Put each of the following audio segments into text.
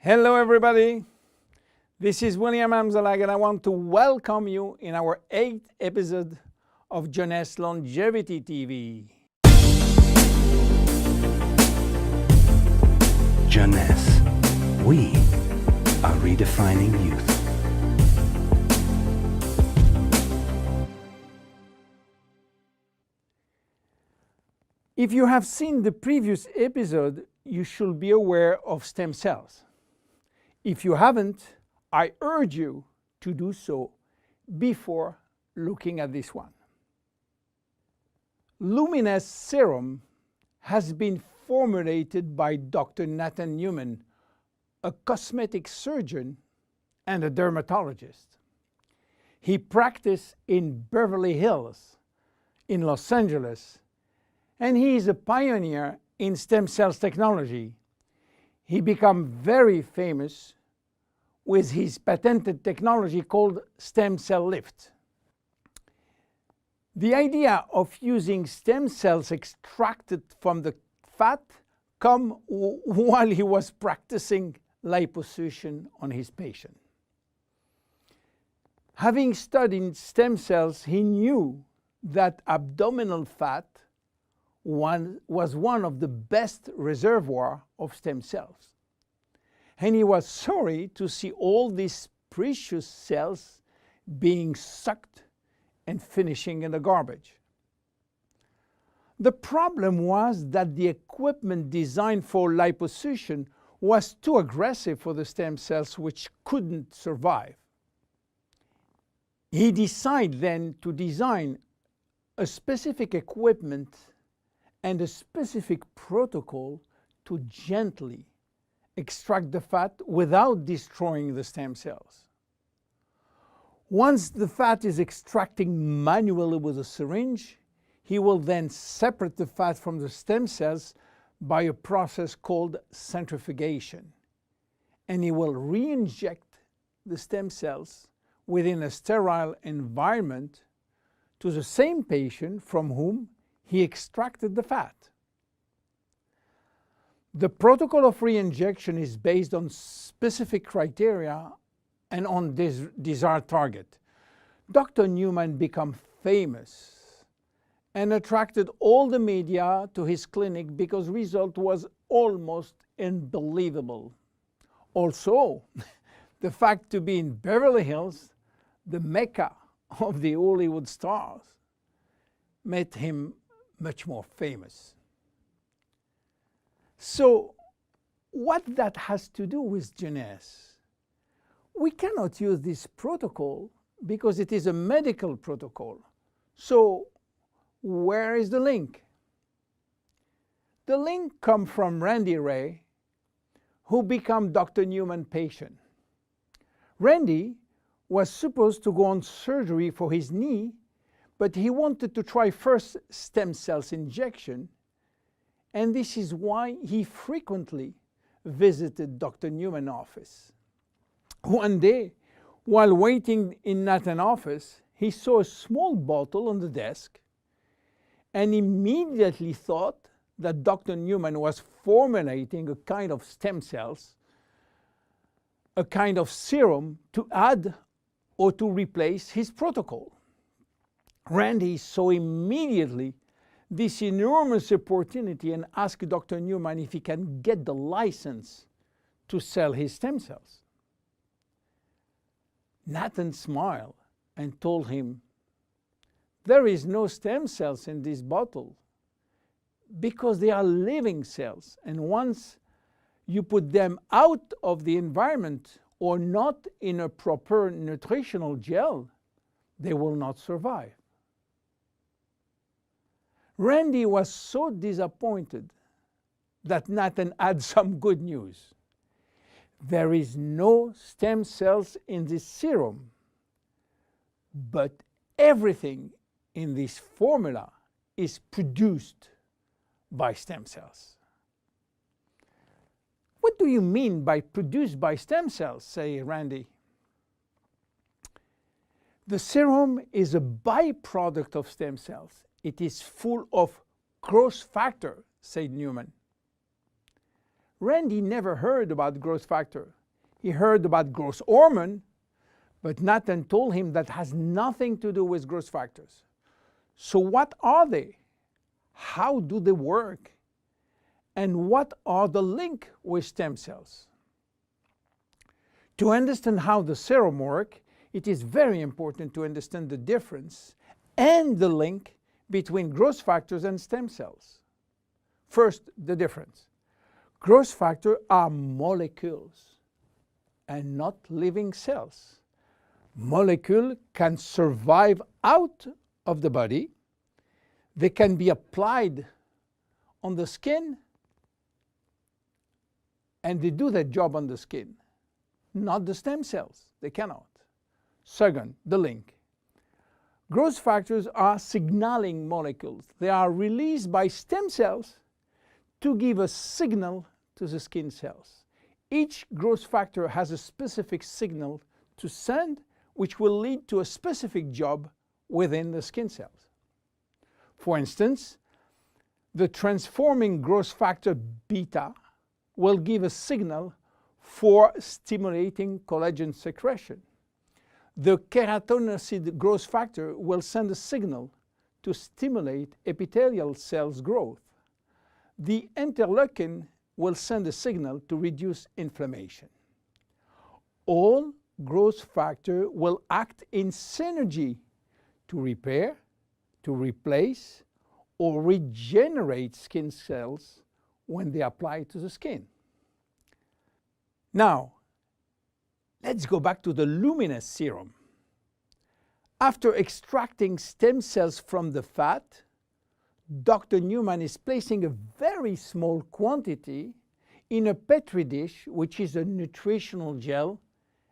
Hello everybody, this is William Amzallag and I want to welcome you in our 8th episode of Luminesce Longevity TV. Luminesce, we are redefining youth. If you have seen the previous episode, you should be aware of stem cells. If you haven't, I urge you to do so before looking at this one. Luminesce Serum has been formulated by Dr. Nathan Newman, a cosmetic surgeon and a dermatologist. He practiced in Beverly Hills, in Los Angeles, and he is a pioneer in stem cells technology. He became very famous with his patented technology called stem cell lift. The idea of using stem cells extracted from the fat came while he was practicing liposuction on his patient. Having studied stem cells, he knew that abdominal fat was one of the best reservoirs of stem cells. And he was sorry to see all these precious cells being sucked and finishing in the garbage. The problem was that the equipment designed for liposuction was too aggressive for the stem cells, which couldn't survive. He decided then to design a specific equipment and a specific protocol to gently extract the fat without destroying the stem cells. Once the fat is extracted manually with a syringe, he will then separate the fat from the stem cells by a process called centrifugation. And he will re-inject the stem cells within a sterile environment to the same patient from whom he extracted the fat. The protocol of re-injection is based on specific criteria and on this desired target. Dr. Newman became famous and attracted all the media to his clinic because the result was almost unbelievable. Also, the fact to be in Beverly Hills, the mecca of the Hollywood stars, made him much more famous. So, what that has to do with Luminesce? We cannot use this protocol because it is a medical protocol. So, where is the link? The link comes from Randy Ray, who became Dr. Newman's patient. Randy was supposed to go on surgery for his knee, but he wanted to try first stem cells injection, and this is why he frequently visited Dr. Newman's office. One day, while waiting in Nathan's office, he saw a small bottle on the desk and immediately thought that Dr. Newman was formulating a kind of stem cells, a kind of serum to add or to replace his protocol. Randy saw immediately this enormous opportunity and asked Dr. Newman if he can get the license to sell his stem cells. Nathan smiled and told him, "There is no stem cells in this bottle because they are living cells, and once you put them out of the environment or not in a proper nutritional gel, they will not survive." Randy was so disappointed that Nathan had some good news. There is no stem cells in this serum, but everything in this formula is produced by stem cells. What do you mean by produced by stem cells, say Randy? The serum is a byproduct of stem cells. It is full of growth factor, said Newman. Randy never heard about growth factor. He heard about growth hormone, but Nathan told him that has nothing to do with growth factors. So what are they? How do they work? And what are the link with stem cells? To understand how the serum works, it is very important to understand the difference and the link between growth factors and stem cells. First, the difference. Growth factors are molecules and not living cells. Molecules can survive out of the body. They can be applied on the skin, and they do their job on the skin. Not the stem cells. They cannot. Second, the link. Growth factors are signaling molecules. They are released by stem cells to give a signal to the skin cells. Each growth factor has a specific signal to send, which will lead to a specific job within the skin cells. For instance, the transforming growth factor beta will give a signal for stimulating collagen secretion. The keratinocyte growth factor will send a signal to stimulate epithelial cells growth. The interleukin will send a signal to reduce inflammation. All growth factors will act in synergy to repair, to replace, or regenerate skin cells when they apply to the skin. Now, let's go back to the Luminesce serum. After extracting stem cells from the fat, Dr. Newman is placing a very small quantity in a Petri dish, which is a nutritional gel,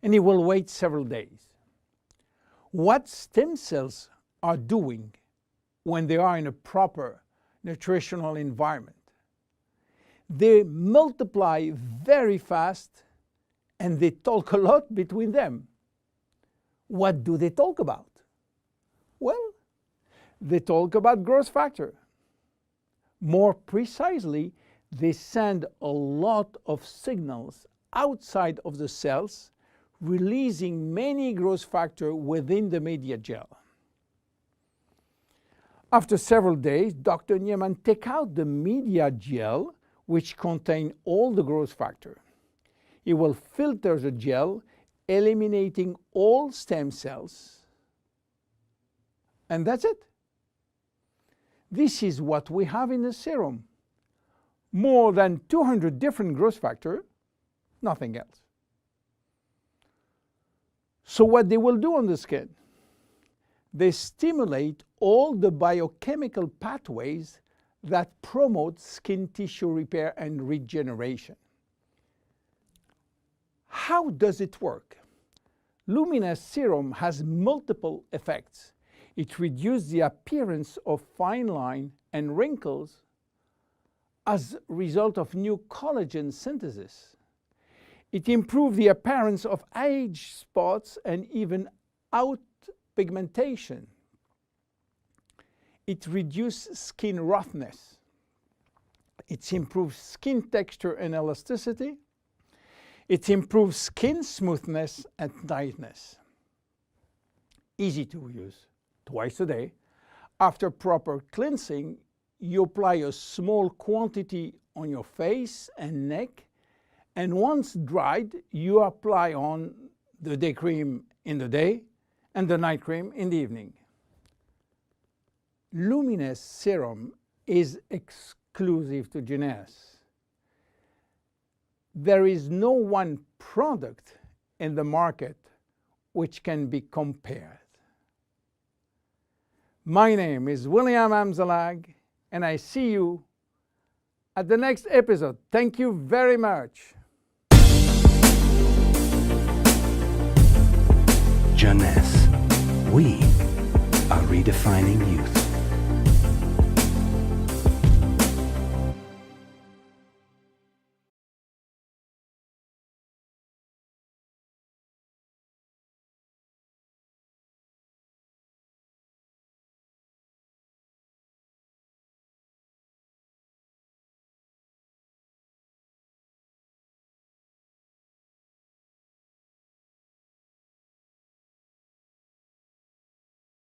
and he will wait several days. What stem cells are doing when they are in a proper nutritional environment? They multiply very fast and they talk a lot between them. What do they talk about? Well, they talk about growth factor. More precisely, they send a lot of signals outside of the cells, releasing many growth factors within the media gel. After several days, Dr. Newman takes out the media gel, which contains all the growth factor. He will filter the gel, eliminating all stem cells, and that's it. This is what we have in the serum. More than 200 different growth factors, nothing else. So what they will do on the skin? They stimulate all the biochemical pathways that promote skin tissue repair and regeneration. How does it work? Luminesce serum has multiple effects. It reduces the appearance of fine lines and wrinkles as a result of new collagen synthesis. It improves the appearance of age spots and even out pigmentation. It reduces skin roughness. It improves skin texture and elasticity. It improves skin smoothness and tightness. Easy to use, twice a day. After proper cleansing, you apply a small quantity on your face and neck, and once dried, you apply on the day cream in the day and the night cream in the evening. Luminesce serum is exclusive to Jeunesse. There is no one product in the market which can be compared. My name is William Amzallag, and I see you at the next episode. Thank you very much. Jeunesse. We are redefining youth.